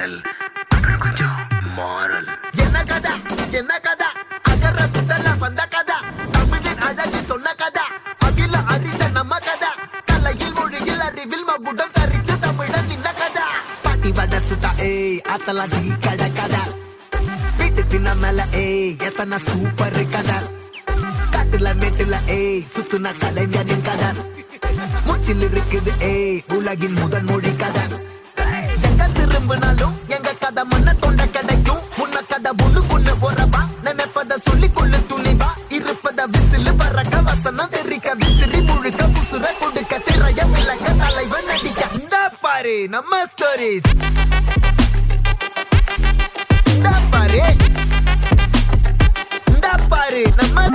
Channel அப்புறம் கொஞ்சம் மாறல். என்ன கதை அகர முதல வந்த கதை, தமிழின் அழகு சொன்ன கதை, அகில அறிந்த நம்ம கதை, கலையில் மொழியில் அறிவில் மகுடம் தரித்து தமிழன் நின்ன கதை. பாட்டி வட சுட்டா அத்தலா டீ கடை கதை, வீட்டு தின்ன மேல எத்தனை சூப்பர் கதை, காட்டுல மேட்டுல சுத்துன கலைஞனின் கதை, மூச்சில் இருக்குது உலகின் முதல் மொழி கதை. எங்க திரும்பினாலும் எங்க கதை மண்ண தொண்ட கிடைக்கும், முன்ன கதை ஒண்ணு போறவா, நினைப்பத சொல்லி கொள்ளு துணிவா, இருப்பத விசிலு பறக்க வசனம் தெரிக்க விசிறி முழுக்க புசுர கொடுக்க திரைய விளக்க தலைவன் நடிக்க. இந்த பாரு நம்ம ஸ்டோரிஸ், இந்த பாரு நம்ம